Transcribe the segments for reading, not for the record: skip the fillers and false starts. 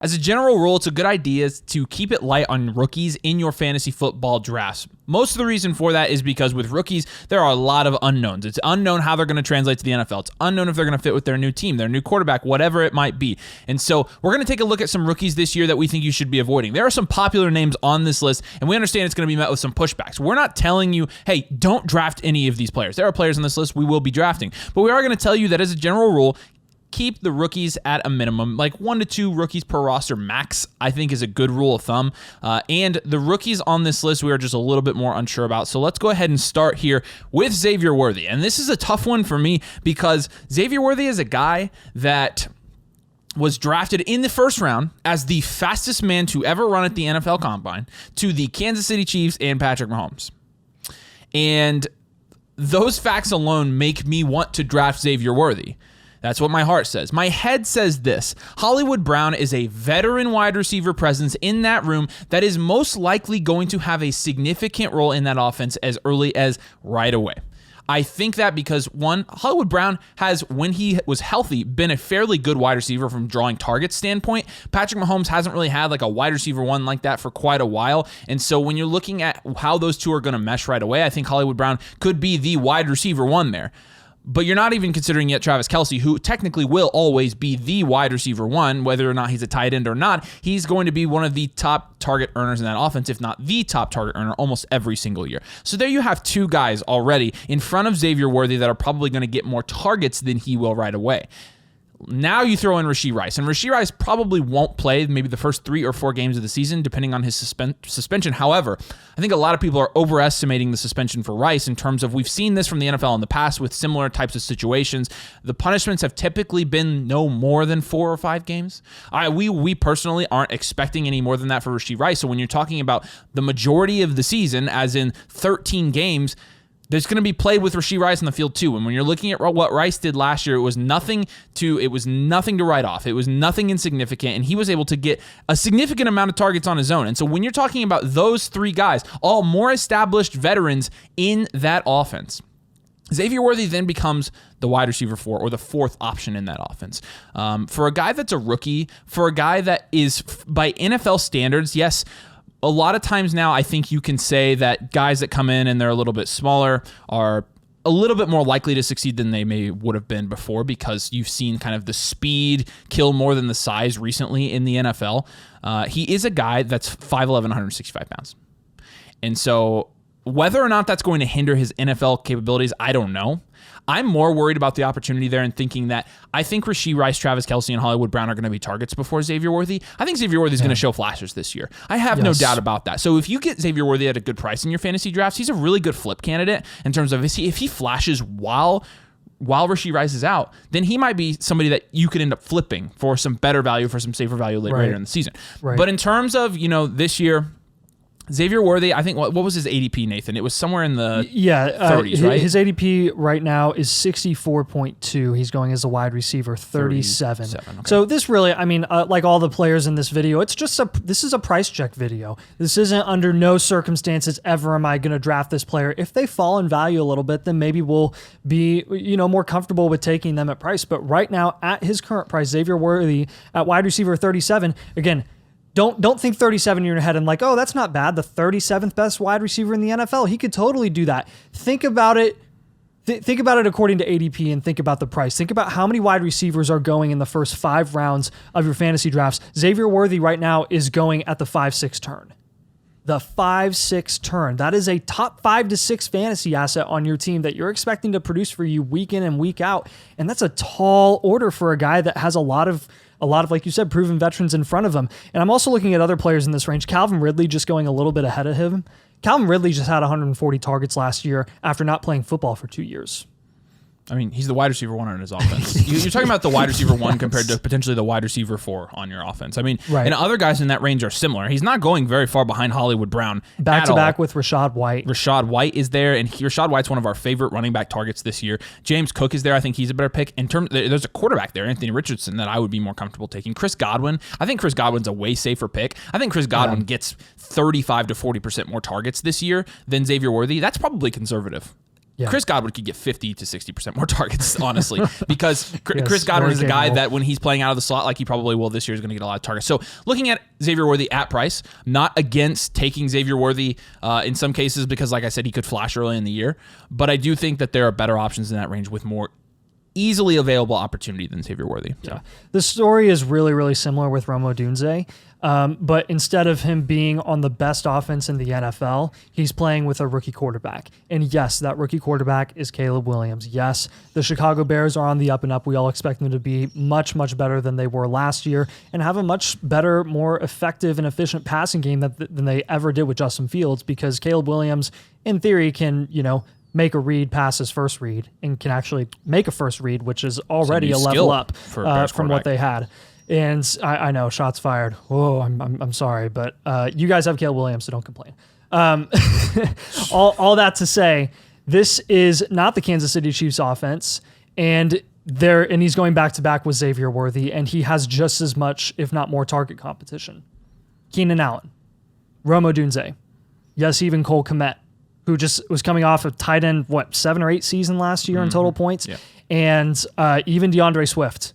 As a general rule, it's a good idea to keep it light on rookies in your fantasy football drafts. Most of the reason for that is because with rookies, there are a lot of unknowns. It's unknown how they're going to translate to the NFL. It's unknown if they're going to fit with their new team, their new quarterback, whatever it might be. And so we're going to take a look at some rookies this year that we think you should be avoiding. There are some popular names on this list, and we understand it's going to be met with some pushbacks. We're not telling you, hey, don't draft any of these players. There are players on this list we will be drafting. But we are going to tell you that as a general rule, keep the rookies at a minimum, like 1 to 2 rookies per roster max, I think is a good rule of thumb. And the rookies on this list, we are just a little bit more unsure about. So let's go ahead and start here with Xavier Worthy. And this is a tough one for me because Xavier Worthy is a guy that was drafted in the first round as the fastest man to ever run at the NFL Combine to the Kansas City Chiefs and Patrick Mahomes. And those facts alone make me want to draft Xavier Worthy. That's what my heart says. My head says this: Hollywood Brown is a veteran wide receiver presence in that room that is most likely going to have a significant role in that offense as early as right away. I think that because, one, Hollywood Brown has, when he was healthy, been a fairly good wide receiver from drawing target standpoint. Patrick Mahomes hasn't really had like a wide receiver one like that for quite a while. And so when you're looking at how those two are going to mesh right away, I think Hollywood Brown could be the wide receiver one there. But you're not even considering yet Travis Kelce, who technically will always be the wide receiver one, whether or not he's a tight end or not. He's going to be one of the top target earners in that offense, if not the top target earner, almost every single year. So there you have 2 guys already in front of Xavier Worthy that are probably going to get more targets than he will right away. Now you throw in Rashee Rice, and Rashee Rice probably won't play maybe the first 3 or 4 games of the season, depending on his suspension. However, I think a lot of people are overestimating the suspension for Rice in terms of, we've seen this from the NFL in the past with similar types of situations. The punishments have typically been no more than 4 or 5 games. We personally aren't expecting any more than that for Rashee Rice. So when you're talking about the majority of the season, as in 13 games, there's going to be played with Rashee Rice on the field too. And when you're looking at what Rice did last year, it was nothing to write off. It was nothing insignificant, and he was able to get a significant amount of targets on his own. And so when you're talking about those 3 guys, all more established veterans in that offense, Xavier Worthy then becomes the wide receiver 4 or the 4th option in that offense. For a guy that's a rookie, for a guy that is, by NFL standards, yes, a lot of times now I think you can say that guys that come in and they're a little bit smaller are a little bit more likely to succeed than they would have been before, because you've seen kind of the speed kill more than the size recently in the NFL. He is a guy that's 5'11", 165 pounds. And so whether or not that's going to hinder his NFL capabilities, I don't know. I'm more worried about the opportunity there and thinking that I think Rashee Rice, Travis Kelce, and Hollywood Brown are going to be targets before Xavier Worthy. I think Xavier Worthy is going to show flashes this year. I have no doubt about that. So if you get Xavier Worthy at a good price in your fantasy drafts, he's a really good flip candidate in terms of if he flashes while Rashee Rice is out, then he might be somebody that you could end up flipping for some better value, for some safer value later in the season. Right. But in terms of, this year, Xavier Worthy, I think, what was his ADP, Nathan? It was somewhere in the 30s, right? His ADP right now is 64.2. He's going as a wide receiver, 37. Okay. So this really, like all the players in this video, this is a price check video. This isn't under no circumstances ever am I going to draft this player. If they fall in value a little bit, then maybe we'll be, more comfortable with taking them at price. But right now, at his current price, Xavier Worthy at wide receiver 37, again, Don't think 37 in your head and like, oh, that's not bad. The 37th best wide receiver in the NFL. He could totally do that. Think about it. Think about it according to ADP and think about the price. Think about how many wide receivers are going in the first 5 rounds of your fantasy drafts. Xavier Worthy right now is going at the 5-6 turn. The 5-6 turn. That is a top 5 to 6 fantasy asset on your team that you're expecting to produce for you week in and week out. And that's a tall order for a guy that has a lot of, like you said, proven veterans in front of him. And I'm also looking at other players in this range. Calvin Ridley just going a little bit ahead of him. Calvin Ridley just had 140 targets last year after not playing football for 2 years. He's the wide receiver 1 on his offense. You're talking about the wide receiver 1 compared to potentially the wide receiver 4 on your offense. And other guys in that range are similar. He's not going very far behind Hollywood Brown. Back to back with Rachaad White. Rachaad White is there, and Rachaad White's one of our favorite running back targets this year. James Cook is there. I think he's a better pick. There's a quarterback there, Anthony Richardson, that I would be more comfortable taking. Chris Godwin. I think Chris Godwin's a way safer pick. I think Chris Godwin gets 35 to 40% more targets this year than Xavier Worthy. That's probably conservative. Chris Godwin could get 50 to 60% more targets, honestly, because Chris Godwin is a guy that when he's playing out of the slot, like he probably will this year, is going to get a lot of targets. So looking at Xavier Worthy at price, not against taking Xavier Worthy in some cases, because like I said, he could flash early in the year, but I do think that there are better options in that range with more easily available opportunity than Xavier Worthy. So. Yeah. The story is really, really similar with Rome Odunze, but instead of him being on the best offense in the NFL, he's playing with a rookie quarterback. And yes, that rookie quarterback is Caleb Williams. Yes, the Chicago Bears are on the up and up. We all expect them to be much, much better than they were last year and have a much better, more effective and efficient passing game than they ever did with Justin Fields, because Caleb Williams, in theory, can, make a read past his first read and can actually make a first read, which is already a level up from what they had. And I know, shots fired. Whoa, I'm sorry, but you guys have Caleb Williams, so don't complain. All that to say, this is not the Kansas City Chiefs offense, and he's going back to back with Xavier Worthy, and he has just as much, if not more, target competition. Keenan Allen, Rome Odunze, yes, even Cole Kmet, who just was coming off a tight end, 7 or 8 season last year in total points. Yeah. And even DeAndre Swift.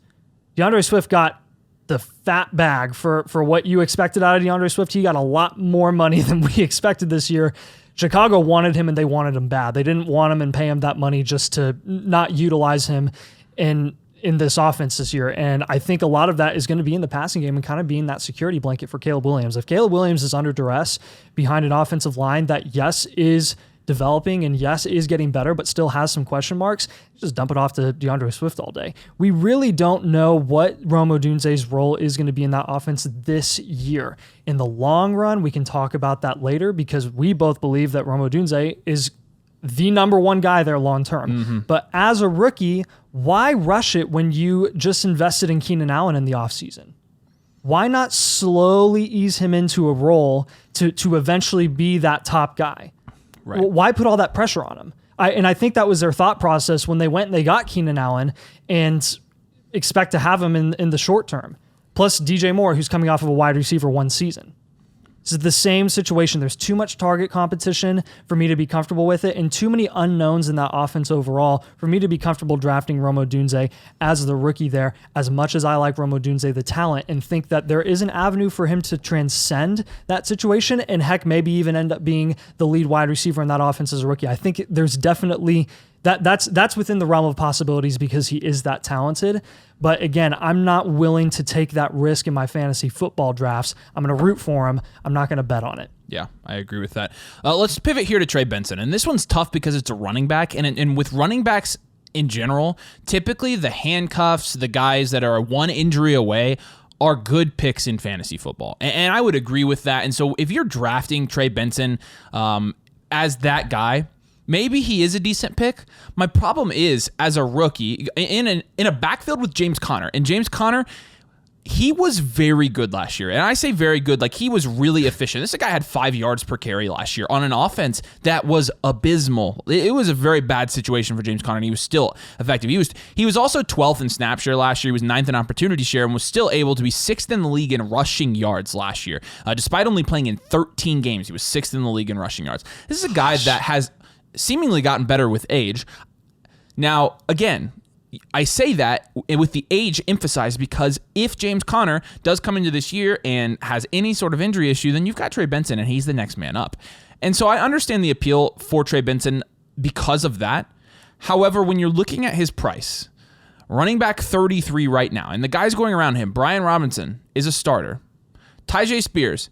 DeAndre Swift got the fat bag for what you expected out of DeAndre Swift. He got a lot more money than we expected this year. Chicago wanted him, and they wanted him bad. They didn't want him and pay him that money just to not utilize him in this offense this year. And I think a lot of that is going to be in the passing game and kind of being that security blanket for Caleb Williams. If Caleb Williams is under duress behind an offensive line that, yes, is developing and yes, is getting better, but still has some question marks, just dump it off to DeAndre Swift all day. We really don't know what Rome Odunze's role is going to be in that offense this year. In the long run, we can talk about that later, because we both believe that Rome Odunze is the number one guy there long term. Mm-hmm. But as a rookie, why rush it when you just invested in Keenan Allen in the offseason? Why not slowly ease him into a role to eventually be that top guy? Right. Why put all that pressure on him? I think that was their thought process when they went and they got Keenan Allen and expect to have him in the short term. Plus DJ Moore, who's coming off of a wide receiver 1 season. This is the same situation. There's too much target competition for me to be comfortable with it, and too many unknowns in that offense overall for me to be comfortable drafting Rome Odunze as the rookie there, as much as I like Rome Odunze, the talent, and think that there is an avenue for him to transcend that situation and heck, maybe even end up being the lead wide receiver in that offense as a rookie. I think there's definitely that's within the realm of possibilities because he is that talented. But again, I'm not willing to take that risk in my fantasy football drafts. I'm going to root for him. I'm not going to bet on it. Yeah, I agree with that. Let's pivot here to Trey Benson. And this one's tough because it's a running back. And with running backs in general, typically the handcuffs, the guys that are 1 injury away, are good picks in fantasy football. And I would agree with that. And so if you're drafting Trey Benson as that guy, maybe he is a decent pick. My problem is, as a rookie, in a backfield with James Conner. And James Conner, he was very good last year. And I say very good, like he was really efficient. This guy had 5 yards per carry last year on an offense that was abysmal. It was a very bad situation for James Conner, and he was still effective. He was also 12th in snap share last year. He was 9th in opportunity share and was still able to be 6th in the league in rushing yards last year. Despite only playing in 13 games, he was 6th in the league in rushing yards. This is a guy that has seemingly gotten better with age. Now, again, I say that with the age emphasized because if James Conner does come into this year and has any sort of injury issue, then you've got Trey Benson and he's the next man up. And so I understand the appeal for Trey Benson because of that. However, when you're looking at his price, running back 33 right now, and the guys going around him, Brian Robinson is a starter. Tyjae Spears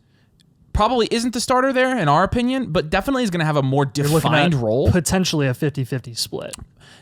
probably isn't the starter there, in our opinion, but definitely is going to have a more defined role. Potentially a 50-50 split.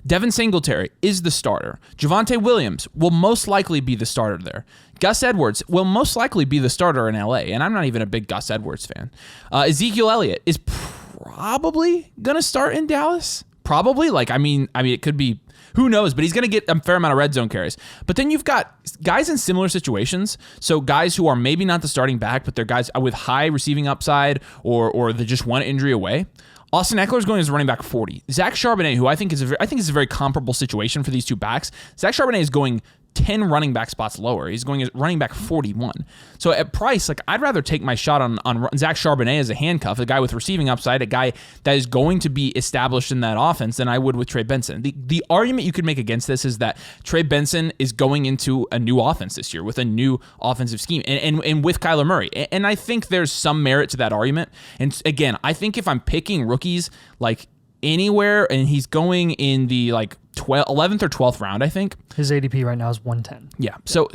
Devin Singletary is the starter. Javonte Williams will most likely be the starter there. Gus Edwards will most likely be the starter in LA, and I'm not even a big Gus Edwards fan. Ezekiel Elliott is probably going to start in Dallas. Probably. I mean, it could be, who knows, but he's going to get a fair amount of red zone carries. But then you've got guys in similar situations, so guys who are maybe not the starting back, but they're guys with high receiving upside or they're just 1 injury away. Austin Eckler is going as running back 40. Zach Charbonnet, who I think is a very comparable situation for these two backs. Zach Charbonnet is going 10 running back spots lower. He's going as running back 41. So at price, like I'd rather take my shot on Zach Charbonnet as a handcuff, a guy with receiving upside, a guy that is going to be established in that offense than I would with Trey Benson. The argument you could make against this is that Trey Benson is going into a new offense this year with a new offensive scheme and with Kyler Murray. And I think there's some merit to that argument. And again, I think if I'm picking rookies like anywhere and he's going in the like 11th or 12th round, I think. His ADP right now is 110. Yeah. So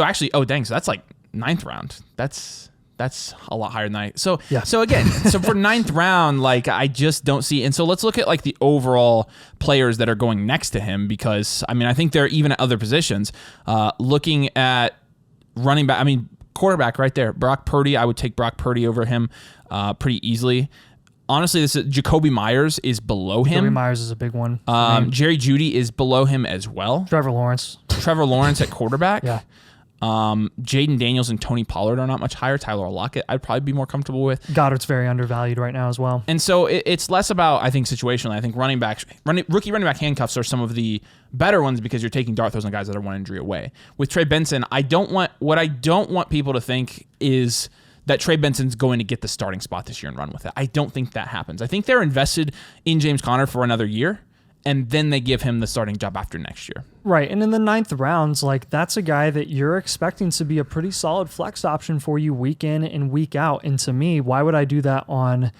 actually, oh dang, so that's like 9th round. That's a lot higher than I. So yeah. So again, so for 9th round, like I just don't see. And so let's look at like the overall players that are going next to him, because I mean I think they're even at other positions. Looking at running back, I mean quarterback right there, Brock Purdy. I would take Brock Purdy over him pretty easily. Honestly, this is Jacoby Myers is below him. Jacoby Myers is a big one. Jerry Jeudy is below him as well. Trevor Lawrence at quarterback. Yeah. Jaden Daniels and Tony Pollard are not much higher. Tyler Lockett, I'd probably be more comfortable with. Goddard's very undervalued right now as well. And so it's less about, I think, situationally. I think rookie running back handcuffs are some of the better ones because you're taking dart throws on guys that are one injury away. With Trey Benson, what I don't want people to think is that Trey Benson's going to get the starting spot this year and run with it. I don't think that happens. I think they're invested in James Conner for another year, and then they give him the starting job after next year. Right, and in the 9th rounds, like that's a guy that you're expecting to be a pretty solid flex option for you week in and week out. And to me, why would I do that on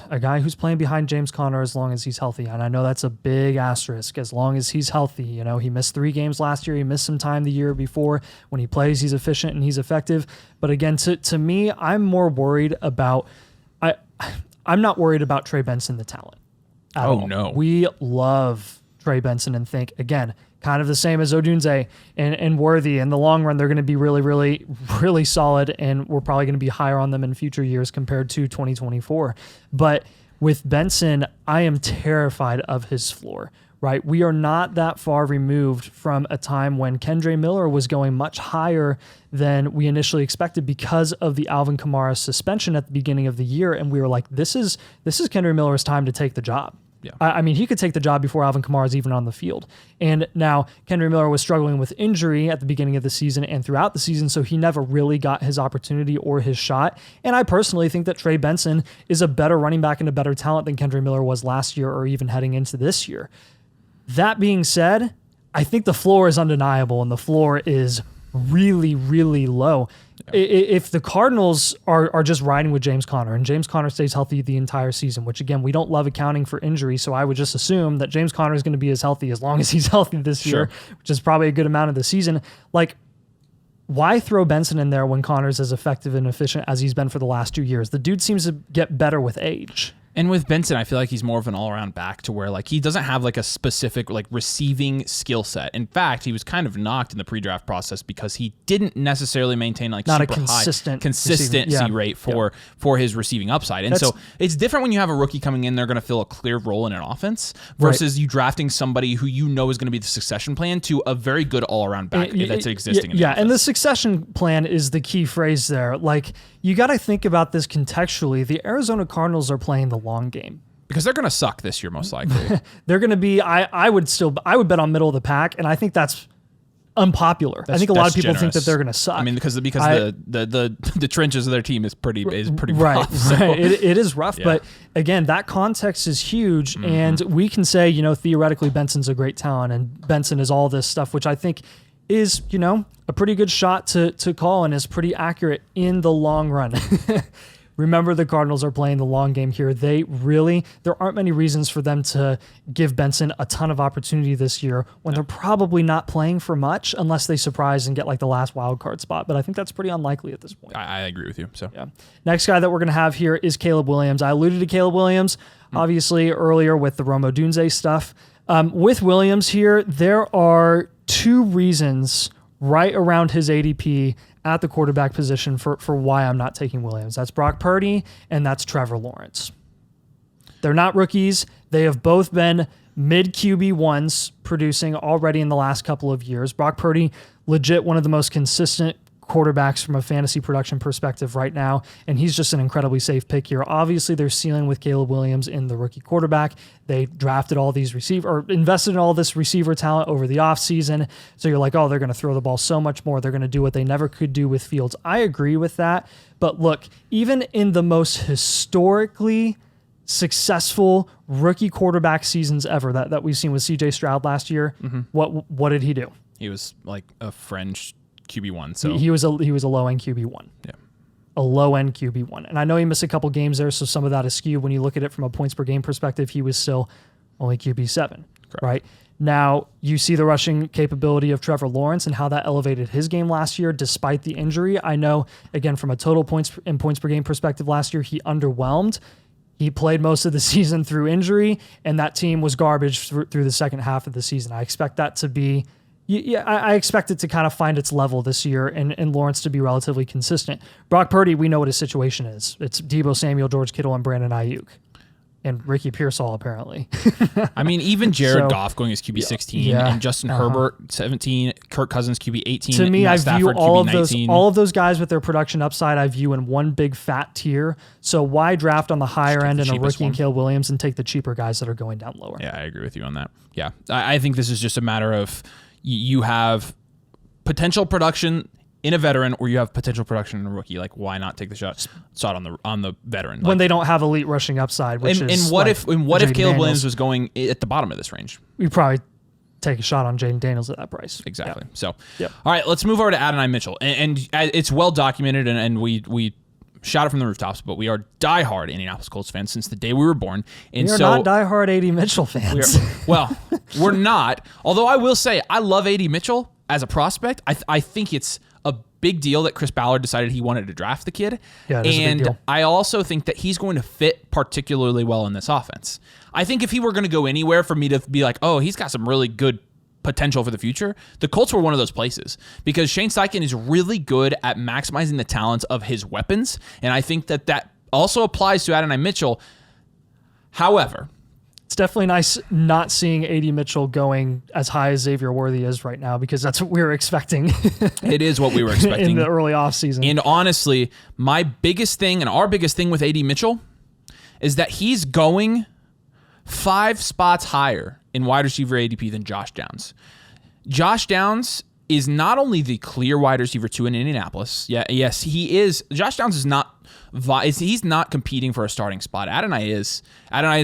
a guy who's playing behind James Conner as long as he's healthy? And I know that's a big asterisk, as long as he's healthy. You know, he missed 3 games last year. He missed some time the year before. When he plays, he's efficient and he's effective. But again, to me, I'm more worried about I'm not worried about Trey Benson, the talent. Oh, no. We love Trey Benson and think, again, kind of the same as Odunze and Worthy. In the long run, they're going to be really, really, really solid, and we're probably going to be higher on them in future years compared to 2024. But with Benson, I am terrified of his floor, right? We are not that far removed from a time when Kendre Miller was going much higher than we initially expected because of the Alvin Kamara suspension at the beginning of the year. And we were like, this is Kendre Miller's time to take the job. Yeah. I mean, he could take the job before Alvin Kamara is even on the field. And now Kendre Miller was struggling with injury at the beginning of the season and throughout the season, so he never really got his opportunity or his shot. And I personally think that Trey Benson is a better running back and a better talent than Kendre Miller was last year or even heading into this year. That being said, I think the floor is undeniable, and the floor is really, really low. Yeah. If the Cardinals are just riding with James Conner, and James Conner stays healthy the entire season, which again, we don't love accounting for injury, so I would just assume that James Conner is going to be as healthy as long as he's healthy this year, which is probably a good amount of the season. Like, why throw Benson in there when Conner's as effective and efficient as he's been for the last 2 years? The dude seems to get better with age. And with Benson, I feel like he's more of an all-around back, to where like he doesn't have like a specific like receiving skill set. In fact, he was kind of knocked in the pre-draft process because he didn't necessarily maintain like not super a consistent high consistency rate for his receiving upside. And so it's different when you have a rookie coming in, they're going to fill a clear role in an offense versus you drafting somebody who you know is going to be the succession plan to a very good all-around back that's existing. In the offense. And the succession plan is the key phrase there. Like, you got to think about this contextually. The Arizona Cardinals are playing the long game. Because they're going to suck this year, most likely. They're going to be, I would bet on middle of the pack, and I think that's unpopular. I think a lot of people think that they're going to suck. I mean, because the trenches of their team is pretty right, rough. So. Right. It is rough, but again, that context is huge, and we can say, theoretically, Benson's a great talent, and Benson is all this stuff, which I think is, a pretty good shot to call and is pretty accurate in the long run. Remember, the Cardinals are playing the long game here. There aren't many reasons for them to give Benson a ton of opportunity this year when they're probably not playing for much unless they surprise and get like the last wild card spot. But I think that's pretty unlikely at this point. I agree with you. So Next guy that we're going to have here is Caleb Williams. I alluded to Caleb Williams, obviously, earlier with the Rome Odunze stuff. With Williams here, there are 2 reasons right around his ADP at the quarterback position for why I'm not taking Williams. That's Brock Purdy and that's Trevor Lawrence. They're not rookies. They have both been mid QB1s producing already in the last couple of years. Brock Purdy, legit one of the most consistent quarterbacks from a fantasy production perspective right now, and he's just an incredibly safe pick here. Obviously, they're ceiling with Caleb Williams in the rookie quarterback. They drafted all these invested in all this receiver talent over the offseason. So you're like, oh, they're going to throw the ball so much more. They're going to do what they never could do with Fields. I agree with that. But look, even in the most historically successful rookie quarterback seasons ever that we've seen with CJ Stroud last year, what did he do? He was like a fringe QB1. So he was a low end QB1. Yeah. A low end QB1. And I know he missed a couple games there, so some of that is skewed. When you look at it from a points per game perspective, he was still only QB7. Correct. Right? Now, you see the rushing capability of Trevor Lawrence and how that elevated his game last year despite the injury. I know, again, from a total points per game perspective last year, he underwhelmed. He played most of the season through injury, and that team was garbage through the second half of the season. I expect that to be... I expect it to kind of find its level this year and Lawrence to be relatively consistent. Brock Purdy, we know what his situation is. It's Deebo Samuel, George Kittle, and Brandon Ayuk. And Ricky Pearsall, apparently. I mean, even Jared Goff going as QB 16 and Justin Herbert 17, Kirk Cousins QB 18. To me, Matt I view Stafford, all of those guys with their production upside, I view in one big fat tier. So why draft on the higher end in a rookie and Caleb Williams and take the cheaper guys that are going down lower? Yeah, I agree with you on that. Yeah, I think this is just a matter of you have potential production in a veteran, or you have potential production in a rookie. Like, why not take the shot on the veteran when they don't have elite rushing upside? Which and what if Caleb Williams was going at the bottom of this range? We probably take a shot on Jaden Daniels at that price. Exactly. Yeah. So, all right, let's move over to Adin Mitchell, and it's well documented, and we shout it from the rooftops, but we are diehard Indianapolis Colts fans since the day we were born. And we are not diehard Adin Mitchell fans. We're not. Although I will say I love Adin Mitchell as a prospect. I think it's a big deal that Chris Ballard decided he wanted to draft the kid. Yeah, it is a big deal. I also think that he's going to fit particularly well in this offense. I think if he were going to go anywhere for me to be like, oh, he's got some really good potential for the future, the Colts were one of those places because Shane Steichen is really good at maximizing the talents of his weapons, and I think that also applies to Adin Mitchell. However, it's definitely nice not seeing Adin Mitchell going as high as Xavier Worthy is right now, because that's what we were expecting. It is what we were expecting in the early offseason. And honestly, my biggest thing and our biggest thing with Adin Mitchell is that he's going 5 spots higher in wide receiver ADP than Josh Downs. Josh Downs is not only the clear wide receiver 2 in Indianapolis. Yes, he is. Josh Downs is not. He's not competing for a starting spot. Adonai is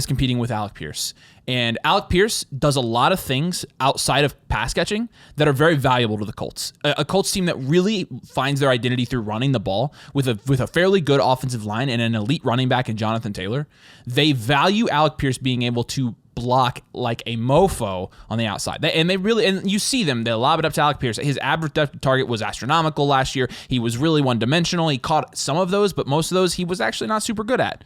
competing with Alec Pierce. And Alec Pierce does a lot of things outside of pass catching that are very valuable to the Colts. A Colts team that really finds their identity through running the ball with a fairly good offensive line and an elite running back in Jonathan Taylor. They value Alec Pierce being able to block like a mofo on the outside. And you see them, they lob it up to Alec Pierce. His average depth target was astronomical last year. He was really one-dimensional. He caught some of those, but most of those he was actually not super good at.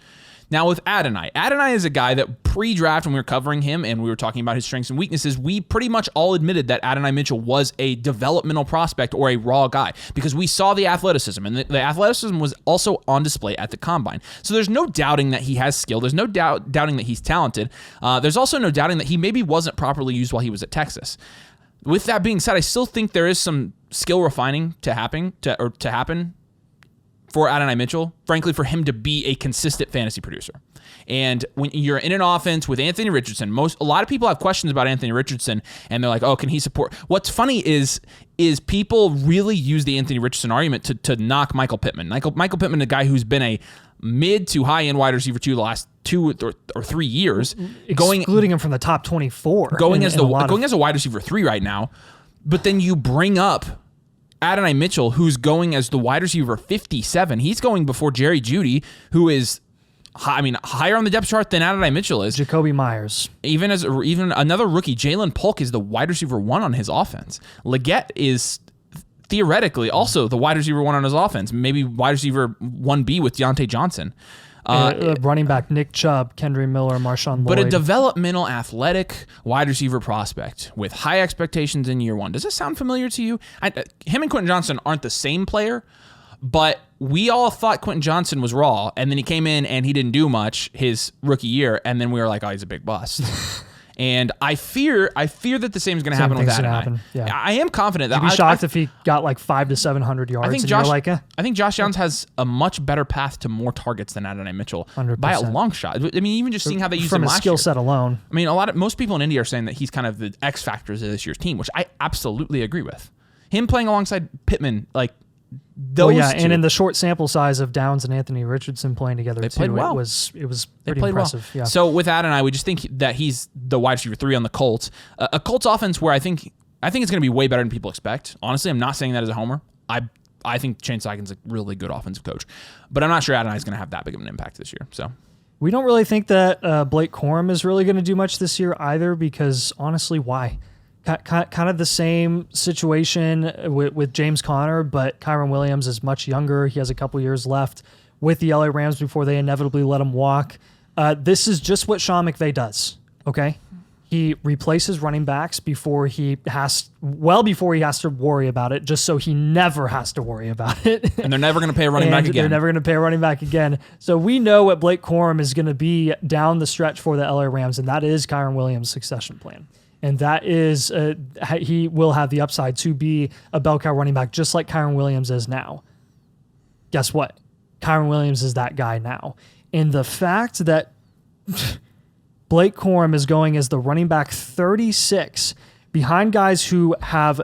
Now with Adonai is a guy that pre-draft, when we were covering him and we were talking about his strengths and weaknesses, we pretty much all admitted that Adonai Mitchell was a developmental prospect or a raw guy because we saw the athleticism, and the athleticism was also on display at the combine. So there's no doubting that he has skill. There's no doubting that he's talented. There's also no doubting that he maybe wasn't properly used while he was at Texas. With that being said, I still think there is some skill refining to happen for Adonai Mitchell, frankly, for him to be a consistent fantasy producer. And when you're in an offense with Anthony Richardson, a lot of people have questions about Anthony Richardson, and they're like, oh, can he support? What's funny is people really use the Anthony Richardson argument to knock Michael Pittman. Michael Pittman, a guy who's been a mid to high end wide receiver 2 the last 2 or 3 years, excluding him from the top 24, going as a wide receiver 3 right now. But then you bring up Adonai Mitchell, who's going as the wide receiver 57. He's going before Jerry Jeudy, who is, higher on the depth chart than Adonai Mitchell is. Jacoby Myers. Even another rookie, Jalen Polk, is the wide receiver 1 on his offense. Leggett is theoretically also the wide receiver 1 on his offense, maybe wide receiver 1B with Deontay Johnson. Running back Nick Chubb, Kendry Miller, Marshawn Lloyd. But a developmental, athletic wide receiver prospect with high expectations in year 1. Does this sound familiar to you? Him and Quentin Johnson aren't the same player, but we all thought Quentin Johnson was raw, and then he came in and he didn't do much his rookie year, and then we were like, oh, he's a big bust. And I fear that the same is going to happen with Adin. Yeah. I am confident that You'd be shocked if he got like 500 to 700 yards. I think Josh Downs has a much better path to more targets than Adin Mitchell 100%. by a long shot. I mean, even just seeing how they used him from last his skill year. set alone. I mean, most people in Indy are saying that he's kind of the X factors of this year's team, which I absolutely agree with. Him playing alongside Pittman, like those two. And in the short sample size of Downs and Anthony Richardson playing together, they played well. It was pretty impressive. Well. Yeah. So with Adin, we just think that he's the wide receiver 3 on the Colts. A Colts offense where I think it's going to be way better than people expect. Honestly, I'm not saying that as a homer. I think Shane Steichen's a really good offensive coach, but I'm not sure Adin is going to have that big of an impact this year. So we don't really think that Blake Corum is really going to do much this year either, because honestly, why? Kind of the same situation with James Conner, but Kyren Williams is much younger. He has a couple years left with the LA Rams before they inevitably let him walk. This is just what Sean McVay does, okay? He replaces running backs before he has to worry about it, just so he never has to worry about it. And they're never going to pay a running back again. They're never going to pay a running back again. So we know what Blake Corum is going to be down the stretch for the LA Rams, and that is Kyren Williams' succession plan. And that is, he will have the upside to be a bell cow running back, just like Kyren Williams is now. Guess what? Kyren Williams is that guy now. And the fact that Blake Corum is going as the running back 36 behind guys who have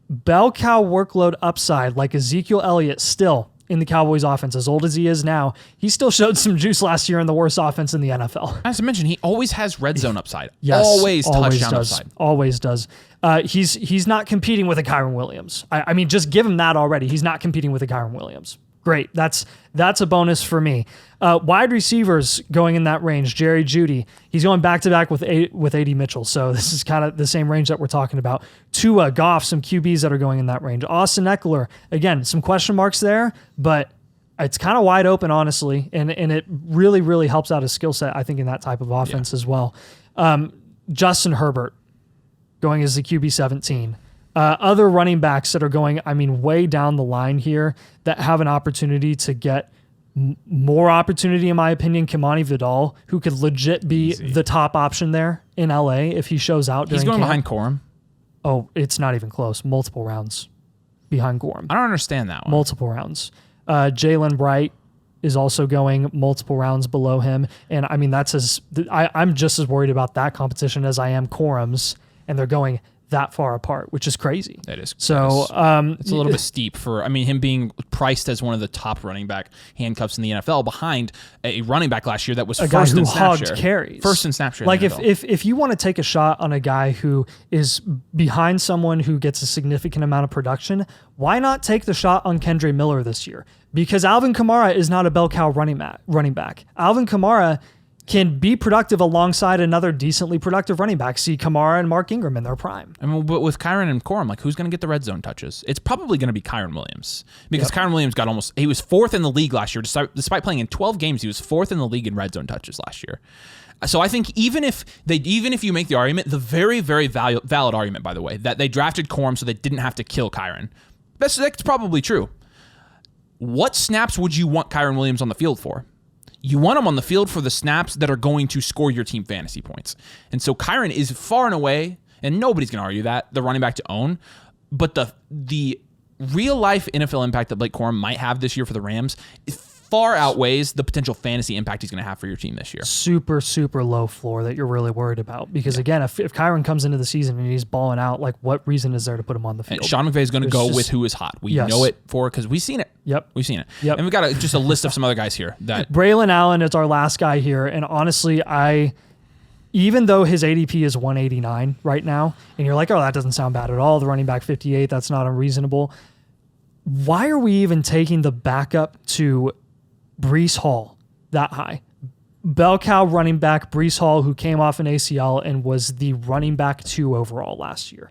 bell cow workload upside, like Ezekiel Elliott still in the Cowboys offense, as old as he is now, he still showed some juice last year in the worst offense in the NFL. As I mentioned, he always has red zone upside. Yes, always touchdown upside. Always does. He's not competing with a Kyren Williams. I mean, just give him that already. He's not competing with a Kyren Williams. Great. That's a bonus for me. Wide receivers going in that range. Jerry Jeudy. He's going back-to-back with Adin Mitchell. So this is kind of the same range that we're talking about. Tua, Goff, some QBs that are going in that range. Austin Eckler. Again, some question marks there, but it's kind of wide open, honestly. And it really, really helps out his skill set, I think, in that type of offense as well. Justin Herbert going as the QB 17. Other running backs that are going, way down the line here that have an opportunity to get more opportunity, in my opinion. Kimani Vidal, who could legit be the top option there in LA if he shows out during He's going camp. behind Corum. Oh, it's not even close. Multiple rounds behind Corum. I don't understand that one. Multiple rounds. Jalen Bright is also going multiple rounds below him. And I'm just as worried about that competition as I am Corum's, and they're going that far apart, which is crazy. That is. So it's a little bit steep for, him being priced as one of the top running back handcuffs in the NFL behind a running back last year that was first in snap share. Carries. First in snap share. Like if you want to take a shot on a guy who is behind someone who gets a significant amount of production, why not take the shot on Kendre Miller this year? Because Alvin Kamara is not a bell cow running back. Alvin Kamara can be productive alongside another decently productive running back. See Kamara and Mark Ingram in their prime. But with Kyren and Corum, who's going to get the red zone touches? It's probably going to be Kyren Williams, because Kyren Williams he was 4th in the league last year. Despite playing in 12 games, he was 4th in the league in red zone touches last year. So I think even if you make the argument, the very, very valid argument, by the way, that they drafted Corum so they didn't have to kill Kyren, that's probably true. What snaps would you want Kyren Williams on the field for? You want him on the field for the snaps that are going to score your team fantasy points. And so Kyren is far and away, and nobody's going to argue that, the running back to own. But the real-life NFL impact that Blake Corum might have this year for the Rams far outweighs the potential fantasy impact he's going to have for your team this year. Super, super low floor that you're really worried about. Because, again, if Kyren comes into the season and he's balling out, what reason is there to put him on the field? And Sean McVay is going to go with who is hot. We know it because we've seen it. Yep. We've seen it. Yep. And we've got just a list of some other guys here. Braylon Allen is our last guy here. And honestly, even though his ADP is 189 right now, and you're like, oh, that doesn't sound bad at all. The running back 58, that's not unreasonable. Why are we even taking the backup to Breece Hall that high? Bell cow running back Breece Hall, who came off an ACL and was the running back 2 overall last year.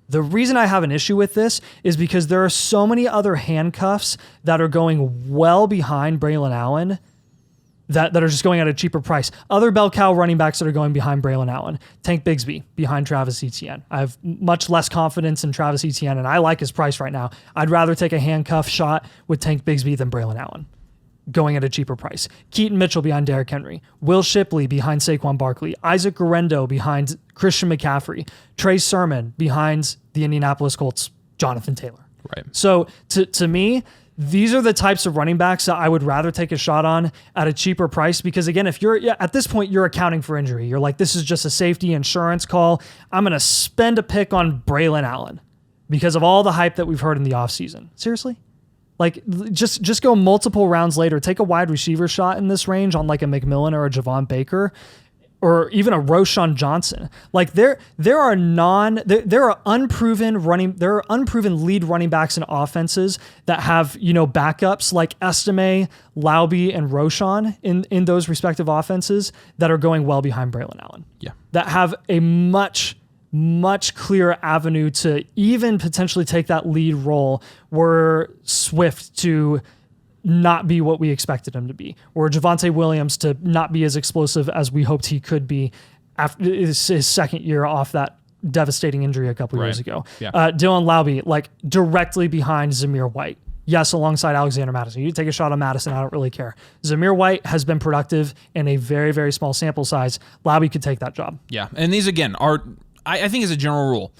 The reason I have an issue with this is because there are so many other handcuffs that are going well behind Braylon Allen that are just going at a cheaper price. Other bell cow running backs that are going behind Braylon Allen. Tank Bigsby behind Travis Etienne. I have much less confidence in Travis Etienne, and I like his price right now. I'd rather take a handcuff shot with Tank Bigsby than Braylon Allen. going at a cheaper price. Keaton Mitchell behind Derrick Henry. Will Shipley behind Saquon Barkley. Isaac Guerrero behind Christian McCaffrey. Trey Sermon behind the Indianapolis Colts' Jonathan Taylor. Right. So to me, these are the types of running backs that I would rather take a shot on at a cheaper price, because again, if you're at this point, you're accounting for injury. You're like, this is just a safety insurance call. I'm going to spend a pick on Braylon Allen because of all the hype that we've heard in the offseason. Seriously? Like, just go multiple rounds later. Take a wide receiver shot in this range on like a McMillan or a Javon Baker, or even a Roschon Johnson. Like there are unproven lead running backs in offenses that have, backups like Estime, Laube, and Roschon in those respective offenses that are going well behind Braylon Allen. Yeah. That have a much clearer avenue to even potentially take that lead role, were Swift to not be what we expected him to be, or Javonte Williams to not be as explosive as we hoped he could be after his second year off that devastating injury a couple years ago. Yeah. Dylan Laube, like directly behind Zamir White. Yes, alongside Alexander Madison. You take a shot on Madison, I don't really care. Zamir White has been productive in a very, very small sample size. Laube could take that job. Yeah, and these again are, I think as a general rule,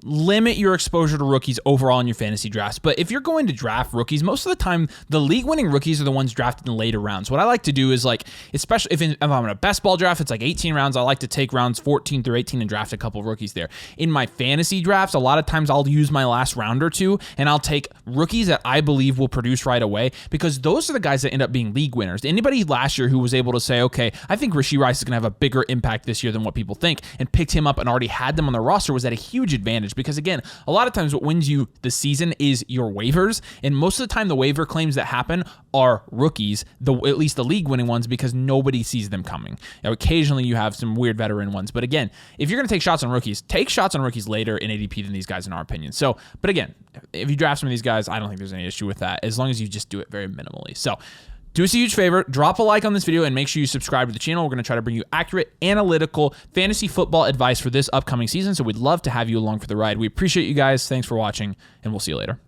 limit your exposure to rookies overall in your fantasy drafts. But if you're going to draft rookies, most of the time, the league-winning rookies are the ones drafted in later rounds. What I like to do is, like, especially if I'm in a best ball draft, it's like 18 rounds. I like to take rounds 14 through 18 and draft a couple of rookies there. In my fantasy drafts, a lot of times I'll use my last round or two, and I'll take rookies that I believe will produce right away, because those are the guys that end up being league winners. Anybody last year who was able to say, okay, I think Rashee Rice is going to have a bigger impact this year than what people think, and picked him up and already had them on their roster, was at a huge advantage, because again, a lot of times what wins you the season is your waivers, and most of the time the waiver claims that happen are rookies, at least the league-winning ones, because nobody sees them coming. Now, occasionally you have some weird veteran ones, but again, if you're going to take shots on rookies, take shots on rookies later in ADP than these guys, in our opinion. So, but again, if you draft some of these guys, I don't think there's any issue with that, as long as you just do it very minimally. So, do us a huge favor, drop a like on this video and make sure you subscribe to the channel. We're going to try to bring you accurate, analytical fantasy football advice for this upcoming season, so we'd love to have you along for the ride. We appreciate you guys. Thanks for watching, and we'll see you later.